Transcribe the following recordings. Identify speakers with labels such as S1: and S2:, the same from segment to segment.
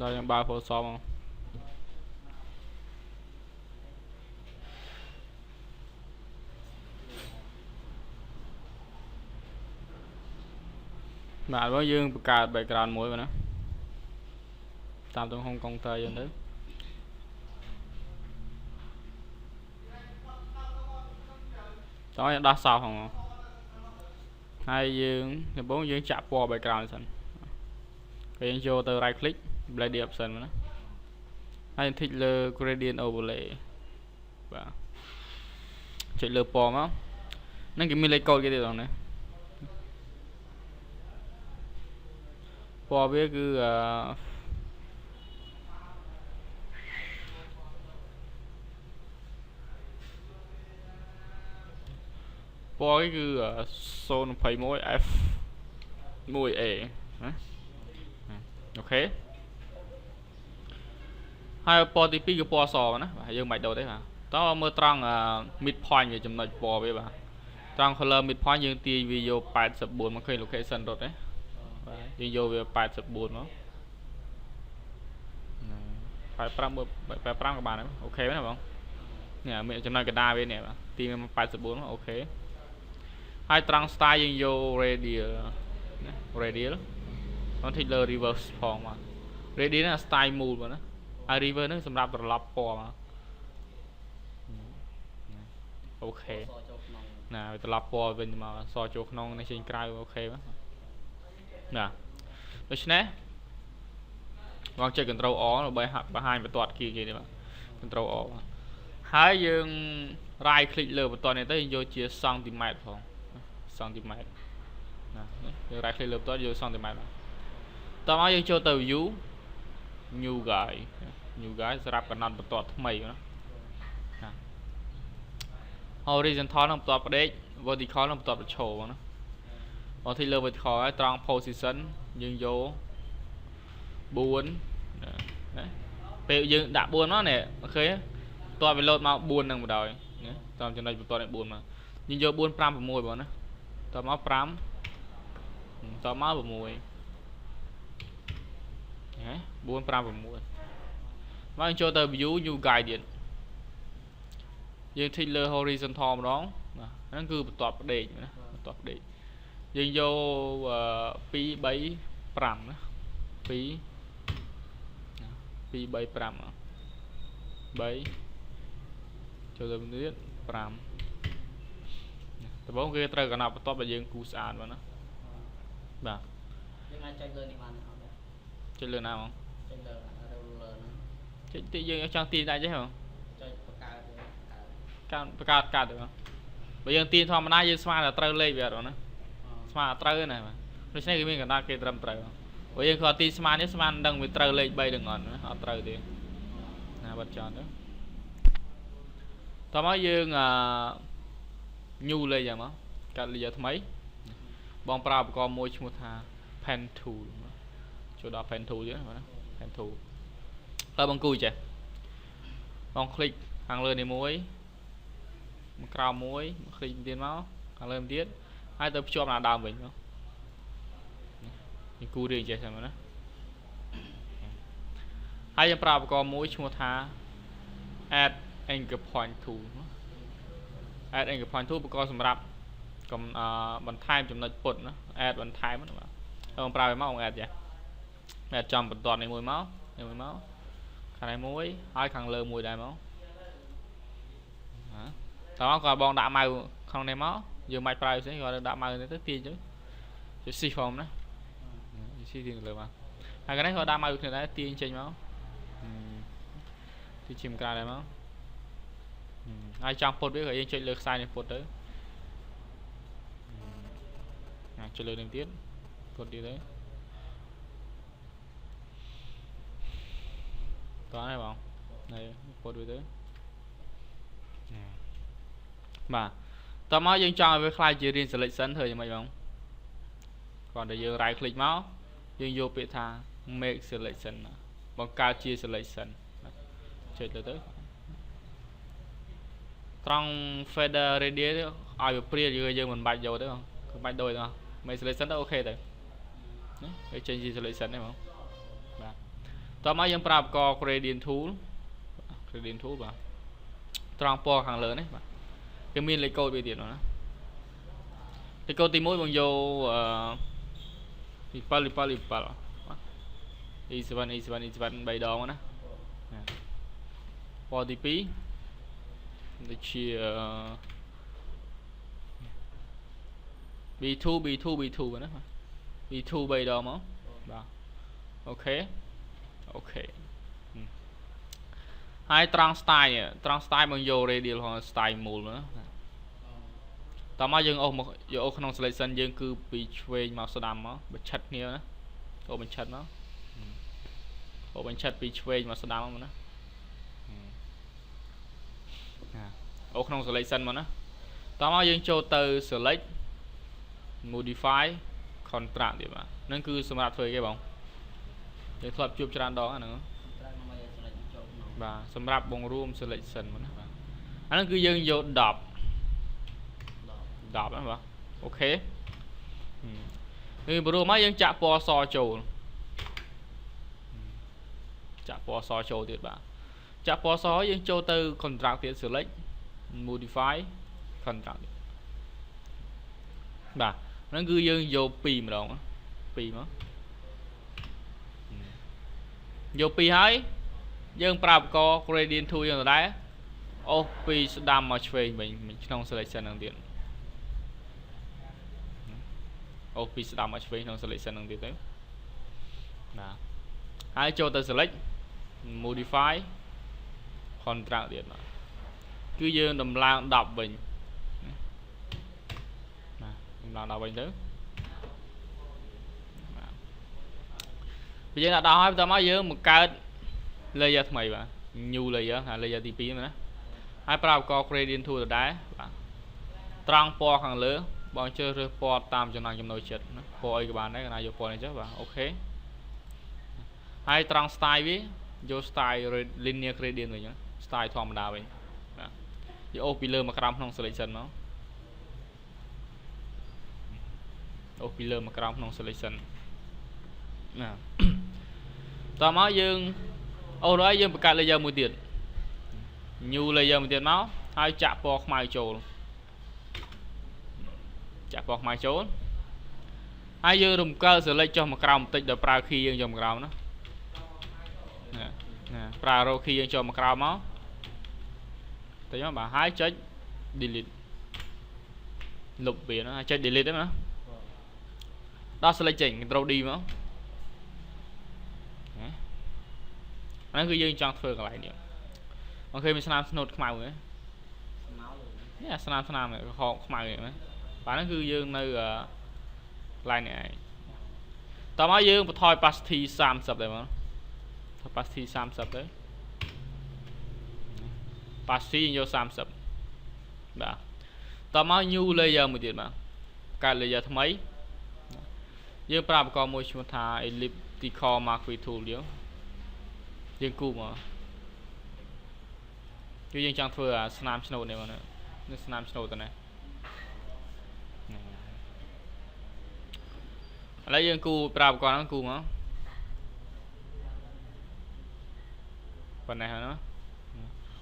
S1: ដល់យើងបើក Photoshop មកបាទបើយើងបង្កើត background មួយបាទណាតាមទំហំកុងទ័រយើងទៅតោះយើងដោះសោផងហើយយើងដំបូងយើងចាក់ពណ៌ background សិនពេលយើងចូលទៅ right click blending option ណាហើយ tick លើ gradient overlay បាទចុចលើពណ៌មកហ្នឹងគេមានលេខកូដគេទៀតបងណាពណ៌វាគឺពណ៌គឺ021 F 1A ណាអូខេហើយពណ៌ទី2គឺពណ៌សណាបាទយើងមិនដូរទេបាទតោះមើលត្រង់ mid point វាចំណុចពណ៌វាបាទត្រង់ color mid point យើងទាញវាយក84មកឃើញ location រត់ទេបាទយើងយកវា84មក85ក៏បានដែរអូខេណាបងនេះមានចំណុចកណ្ដាលវានេះបាទទាញមក84មកអូខេហើយត្រង់ style យើងយក radial ណា radial còn thíchលើ reverse ផងមក radial ហ្នឹង style move មកណាហើយ reverse ហ្នឹងសម្រាប់ត្រឡប់ពណ៌មកអូខេណាត្រឡប់ពណ៌វិញមកសចូលក្នុងនេះចេញក្រៅអូខេណាដូច្នេះបងចុច control O ដើម្បីបង្ហាញបន្ទាត់គីគេនេះបាទ control O ហើយយើង right click លើបន្ទាត់នេះទៅយើងយកជា centimeter ផង centimeter ណាយើង right click លើបន្ទាត់យក centimeter តោះមកយើងចូលទៅ view new guide សម្រាប់កំណត់បន្ទាត់ថ្មីណា horizontal នឹងបន្ទាត់ផ្ដេក vertical នឹងបន្ទាត់ប្រឈរណាបើទីលើ vertical ហើយត្រង់ position យើងយក4ណាពេលយើងដាក់4មកនេះអូខេបន្ទាត់វា load មក4នឹងបណ្ដោយណាតាមចំណុចបន្ទាត់នេះ4មកយើងយក4 5 6បងណាតមក5តមក6 4 5 6មកចូលទៅ view new guidance យើង tick លើ horizontal ម្ដងហ្នឹងគឺបន្ទាត់ផ្ដេកណាបន្ទាត់ផ្ដេកយើងយក2 3 5ណា2 3 5 3ចូលទៅទៀត5ដំបូងគេត្រូវកំណត់បន្ទាប់ដែលយើងគូស្អាតមកណាបាទយើងអាចចុចលើនេះបានអត់ទេចុចលើណាហ្មងចុចលើ ruler ហ្នឹងចុចទីយើងចង់ទាញដែរចេះហ៎ចុចបង្កើតកើតទៅបើយើងទាញធម្មតាយើងស្មានតែត្រូវលេខវាអត់ណាស្មានតែត្រូវណាបាទដូច្នេះគេមានកណ្ដាលគេត្រឹមត្រូវបើយើងគាត់ទាញស្មាននេះស្មានដឹងវាត្រូវលេខ3នឹងអត់អត់ត្រូវទេណាបាត់ចោលទៅតោះមកយើង new layer មកកាត់ layer ថ្មីបងប្រើឧបករណ៍មួយឈ្មោះថា pen tool ចូលដល់ pen tool ទៀតណា pen tool ហើយបងគូចេះបងคลิกខាងលើនេះមួយមកក្រោមមួយคลิกទៀតមកខាងលើទៀតហើយទៅភ្ជាប់ដល់ដើមវិញមកនេះគូរៀងចេះហ្នឹងណាហើយយើងប្រើឧបករណ៍មួយឈ្មោះថា add anchor point tool add anchor point tool ឧបករណ៍សម្រាប់បន្ថែមចំណុចពុតណា add បន្ថែមណាបាទបងប្រើវាមកបង add ចេះ add ចំបន្ទាត់នេះមួយមកខាងនេះមួយហើយខាងលើមួយដែរមកតោះក៏បងដាក់ម៉ៅក្នុងនេះមកយើងមិនប្រើផ្សេងគាត់ដាក់ម៉ៅនេះទៅទាញទៅចុច shift ផងណាshift ទាញលើមកហើយខាងនេះគាត់ដាក់ម៉ៅគ្នាដែរទាញចេញមកទីជិមក្រៅដែរមកហើយចង់ពុតវាក៏យើងចុចលើខ្សែនេះពុតទៅចុចលើនេះទៀតពុតទៀតទៅតោះហើយបងនេះពុតវាទៅបាទតោះមកយើងចង់ឲ្យវាខ្លាយជារៀង selection ធ្វើយ៉ាងម៉េចបងគាត់តែយើង right click មកយើងយកពាក្យថា make selection បង្កើតជា selection ចុចទៅត្រង់ fader radius ឲ្យវាព្រាលយើងមិនបាច់យកទេបងមិនបាច់ដូចទេ make selection ទៅអូខេទៅណាវាចេញជា selection ទេបងបាទ ต่อมายังปรับกอ gradient tool gradient tool បាទត្រង់ពណ៌ខាងលើនេះបាទគឺមានលេខកូដវាទៀតណាលេខកូដទី1បងយក7 E7 3 ដងណាពណ៌ទី2ដូចជា B2 ណា B2 3 ដងមកបាទអូខេហើយត្រង់ style មកយក radial ផង style មូលណាតោះមកយើងអូសមកយកអូសក្នុង selection យើងគឺពីឆ្វេងមកស្ដាំមកបញ្ឆិតគ្នាណាអូបញ្ឆិតមកអូបញ្ឆិតពីឆ្វេងមកស្ដាំមកណាអូក្នុង selection មកណាតោះមកយើងចូលទៅ select modify contract ទៀតបាទហ្នឹងគឺសម្រាប់ធ្វើអីគេបងយើងធ្លាប់ជួបច្រើនដងហ្នឹងបាទសម្រាប់បង្រួម selection មកណាបាទអាហ្នឹងគឺយើងយក10ណាបាទអូខេគឺបង្រួមមកយើងចាក់ពណ៌សចូលទៀតបាទចាក់ពណ៌សយើងចូលទៅ contract ទៀត select modify contract បាទហ្នឹងគឺយើងយក2ម្ដង2មកយក2ហើយយើងប្រើឧបករណ៍ gradient tool យ៉ាងដែរអូសពីស្ដាំមកឆ្វេងវិញក្នុង selection ហ្នឹងទៀតអូសពីស្ដាំមកឆ្វេងក្នុង selection ហ្នឹងទៀតទៅបាទហើយចូលទៅ select modify contract ទៀតបាទគឺយើងដំឡើង10វិញដំឡើង10វិញទៅbây giờ là đo tao mới dương một cái layerថ្មីបាទ new layer ហើយ layer ទី2ណាហើយប្រើឧបករណ៍ gradient tool ដដែលបាទត្រង់ពណ៌ខាងលើបងជ្រើសរើសពណ៌តាមចំណង់ចំណូលចិត្តណាពណ៌អីក៏បានដែរគេណាយកពណ៌នេះចុះបាទអូខេហើយត្រង់ style វាយក style linear gradient វិញ style ធម្មតាវិញបាទយកអូសពីលើមកក្រោមក្នុង selection មកអូសពីលើមកក្រោមក្នុង selection ណាតោះមកយើងអូរហើយយើងបង្កើត layer មួយទៀត new layer មួយទៀតមកហើយចាក់ពណ៌ខ្មៅចូលហើយយើងរំកិល select ចុះមកក្រោមបន្តិចដល់ប្រើ key យើងយកមកក្រោមណាប្រើ arrow key យើងចូលមកក្រោមមកទៅមកបាទហើយចុច delete លុបវាណាចុច delete ទេណាដល់ select ចេញ control D មកហ្នឹងគឺយើងចង់ធ្វើកន្លែងនេះអូខេមានស្នាមស្នូតខ្មៅហ៎នេះស្នាមខោខ្មៅហ៎បាទហ្នឹងគឺយើងនៅកន្លែងនេះឯងតោះមកយើងបន្ថយ opacity 30ដែរមក opacity 30ទៅ opacity យក30បាទតោះមក new layer មួយទៀតបាទកើត layer ថ្មីយើងប្រើឧបករណ៍មួយឈ្មោះថា elliptical marquee tool យើងគូមកគឺយើងចង់ធ្វើអាស្នាមឆ្នូតនេះមកនេះស្នាមឆ្នូតទៅណាឥឡូវយើងគូប្រើឧបករណ៍ហ្នឹងគូមកប៉ុណ្ណេះហ្នឹង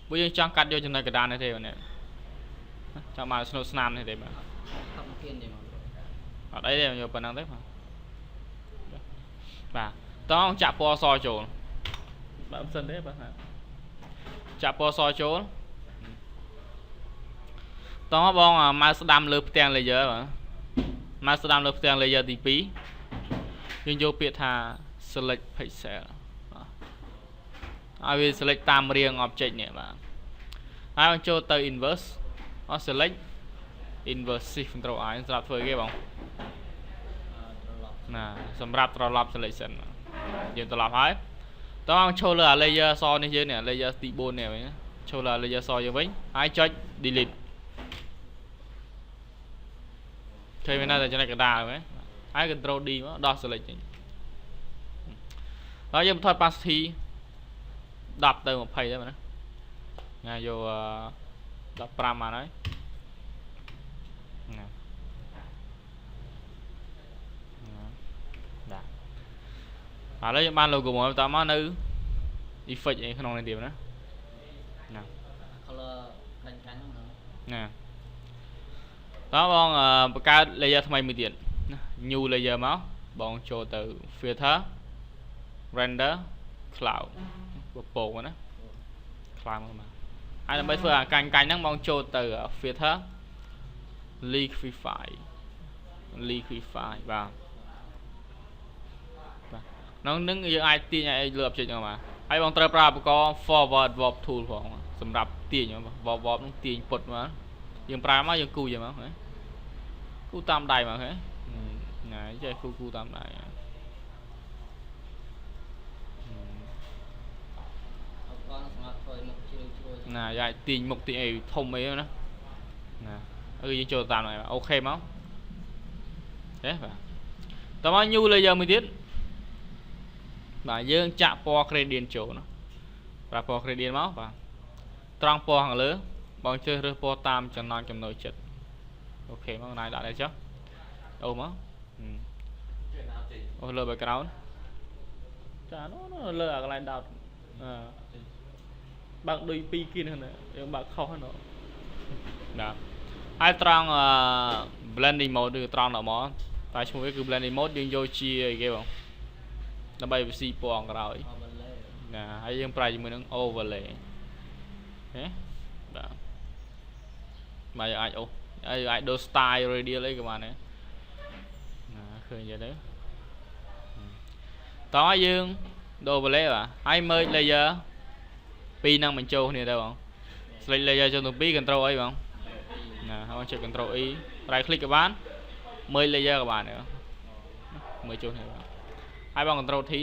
S1: បើយើងចង់កាត់យកចំណុចកណ្ដាលនេះទេបងនេះចង់មកឆ្នូតស្នាមនេះទេបាទអត់អីទេយកប៉ុណ្ណឹងទេបាទតោះចាក់ពណ៌សចូលបាទមិនសិនទេបាទចាក់ពណ៌សចូលតោះបងម៉ៅស្ដាំលើផ្ទាំង layer បាទម៉ៅស្ដាំលើផ្ទាំង layer ទី2យើងយកពាក្យថា select pixel ឲ្យវា select តាមរាង object នេះបាទហើយបងចូលទៅ inverse select inverse shift control I សម្រាប់ធ្វើគេបងណាសម្រាប់ត្រឡប់ selection យើងត្រឡប់ហើយតោះចូលលើ layer សនេះយើងនេះ layer ទី4នេះវិញចូលលើ layer សយើងវិញហើយចុច delete ឃើញមានតែចំណុចកណ្ដាលហ្នឹងហើយ control D មកដោះ select ចេញហើយយើងបន្ថយ opacity 10ទៅ20ដែរណាញ៉ាយក15បានហើយបាទឥឡូវយើងបាន logo មកតមកនៅ effect ឯក្នុងនេះទៀតណាណា
S2: color ដាច់កាន់ហ្នឹង
S1: ណា តោះបងបង្កើត layer ថ្មីមួយទៀតណា new layer មកបងចូលទៅ filter render cloud ពពកណា cloud មកហើយដើម្បីធ្វើអាកាញ់ហ្នឹងបងចូលទៅ filter liquify បាទក្នុងនឹងយើងអាចទាញឲ្យលើ object ហ្នឹងមកហើយបងត្រូវប្រើឧបករណ៍ forward warp tool ផងសម្រាប់ទាញ warp ហ្នឹងទាញពុតមកយើងប្រើមកយើងគូយមកគូតាមដៃមកហ៎ណាចេះគូតាមដៃណាយ៉ាទាញមុខទាញអីធំអីណាណាយើងចូលតាមហ្នឹងអូខេមកហេបាទតោះមក new layer មួយទៀតបាទយើងចាក់ពណ៌ gradient ចូលណាប្រើពណ៌ gradient មកបាទត្រង់ពណ៌ខាងលើបងជ្រើសរើសពណ៌តាមចំណង់ចំណូលចិត្តអូខេមកណាយដាក់đâyចុះអូមកអូលើ background ចានោះលើអាកន្លែងដោតបើកដូច2គីហ្នឹងយើងបើកខុសហ្នឹងបាទហើយត្រង់ blending mode គឺត្រង់ដល់មកតែឈ្មោះវាគឺ blending mode យើងយកជាអីគេបងដើម្បីវាស៊ីពណ៌ក្រោយណាហើយយើងប្រើជាមួយនឹង overlay ហេបាទមកយើងអាចអាចដូរ style radial អីក៏បានដែរណាឃើញvậyទៅតោះយើងដូរ overlay បាទហើយ merge layer ពីរហ្នឹងបញ្ចូលគ្នាទៅបង select layer ចូលទៅ2 control អីបងណាហើយចុច control E right click ក៏បាន merge layer ក៏បានដែរមើលចូលគ្នាបាទហើយបង control T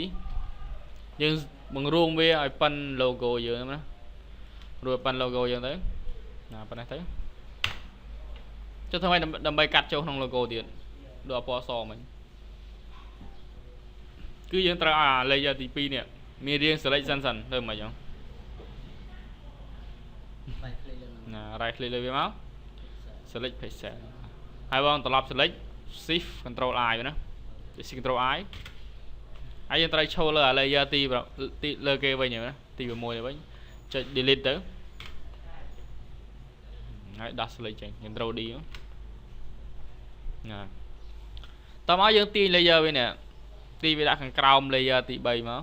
S1: យើងបង្រួមវាឲ្យប៉ិន logo យើងណារួចប៉ិន logo យើងទៅណាប៉ិននេះទៅចុះធ្វើម៉េចដើម្បីកាត់ចូលក្នុង logo ទៀតដូចពណ៌សមិញគឺយើងត្រូវឲ្យ layer ទី2នេះមានរាង select សិនទៅមិនអញ្ចឹងណា right click លើវាមក select pixel ហើយបងត្រឡប់ select shift control I ណា shift control I ហើយយើងត្រូវឈរលើ layer ទីលើគេវិញណាទី6នេះវិញចុច delete ទៅហើយដាក់ select ចេញ control D ណាតោះមកយើងទាញ layer វិញនេះទីវាដាក់ខាងក្រោម layer ទី3មក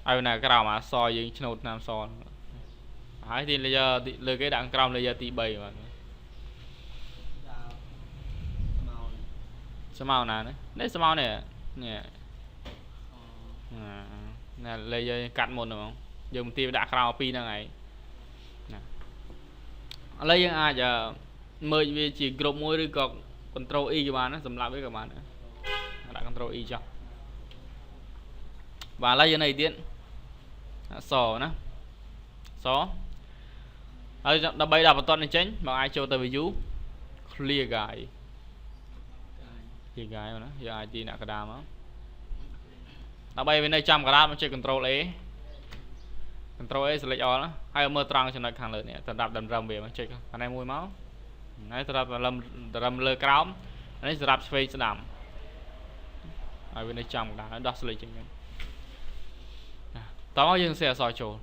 S1: ហើយណាក្រោមអក្សរយើងឆ្នោតតាមសហើយទី layer លើគេដាក់ខាងក្រោម layer ទី3បាទស្មៅណានេះស្មៅនេះនេះណា layer កាត់មុនហ្មងយើងមិនទីដាក់ក្រោមពីរហ្នឹងឯងណាឥឡូវយើងអាចមើលវាជា group មួយឬក៏ control E ក៏បានសម្រាប់វាក៏បានដាក់ control E ចុះបាទឥឡូវយើងនេះទៀតអក្សរណាអក្សរហើយដើម្បីដាក់បន្ទាត់នេះចេញបងអាចចូលទៅ view clear guide ណាយើងអាចទីដាក់កណ្ដាលមកដើម្បីវានៅចាំកណ្ដាលមកចុច control A select all ហើយមើលត្រង់ចំណុចខាងលើនេះសម្រាប់តម្រឹមវាមកចុចខាងនេះមួយមកហើយសម្រាប់តម្រឹមលើក្រោមនេះសម្រាប់ឆ្វេងស្ដាំហើយវានៅចាំកណ្ដាលដោះ select ចេញហ្នឹងតោះយើងសេអក្សរចូល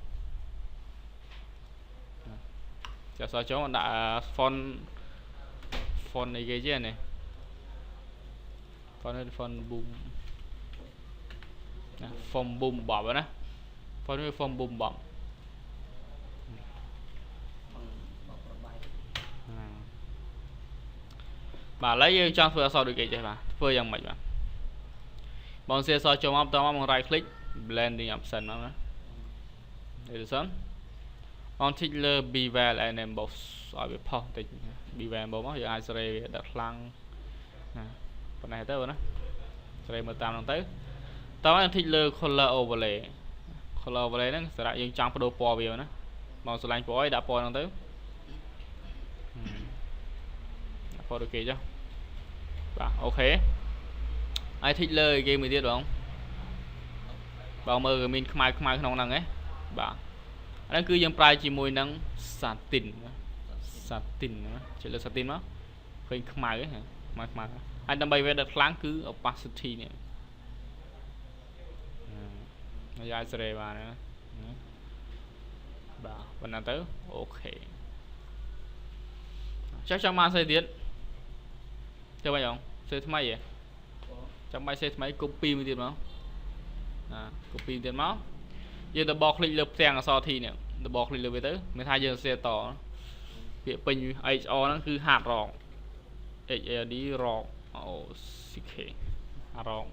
S1: សេអក្សរចូលដាក់ font អីគេជានេះ font boom ណា font boom បបណា font វា font boom បបបាទឥឡូវយើងចង់ធ្វើអក្សរដូចគេចេះបាទធ្វើយ៉ាងម៉េចបាទបងសេអក្សរចូលមកបន្តមកបង right click blending option មកណានេះសិនបងធីកលើ bevel and emboss ឲ្យវាផុសតិច bevel emboss មកយើងអាចសេរីវាដាក់ខ្លាំងណាប៉ុណ្ណេះទៅណាសេរីមើលតាមហ្នឹងទៅតោះយើងធីកលើ color overlay ហ្នឹងសម្រាប់យើងចង់បដូរពណ៌វាណាបងស្រឡាញ់ពណ៌ឲ្យដាក់ពណ៌ហ្នឹងទៅដាក់ពណ៌ដូចគេចុះបាទអូខេហើយធីកលើគេមួយទៀតបងមើលមានខ្មៅក្នុងហ្នឹងហ៎បាទអាហ្នឹងគឺយើងប្រើជាមួយនឹង satin ណាចុចលើ satin មកឃើញខ្មៅហ៎ខ្មៅហើយដើម្បីវាដិតខ្លាំងគឺ opacity នេះ dài sợi vào nữa bảo vẫn là tới ok chắc chắn mang xây tiến theo bạn không xây thứ mấy vậy trong bài xây thứ mấy copy mới tiền máu copy tiền máu giờ ta bỏ click lượp sang so thì nè ta bỏ click lượp về tới mới thay giờ xe tỏ việc pin HO nó cứ hạt rộng đi rộng ok hạt rộng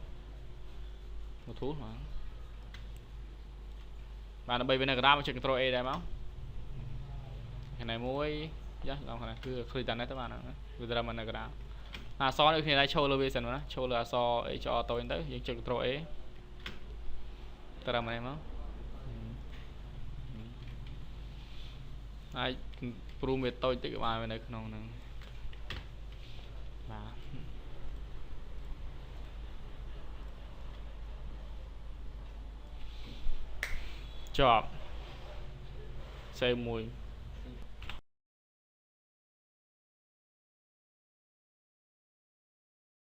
S1: một thú mà bạn nó bay bên này cái đam Ctrl E đây máu cái này muối chắc làm cái này cứ khơi tàn đấy các bạn ạ cứ ra mình là cái đam so được thì lại show location nữa show là so cho tôi tới những Ctrl E ra mình em máu ai prum về tôi tự bài bên đây không nè chọn xây mùi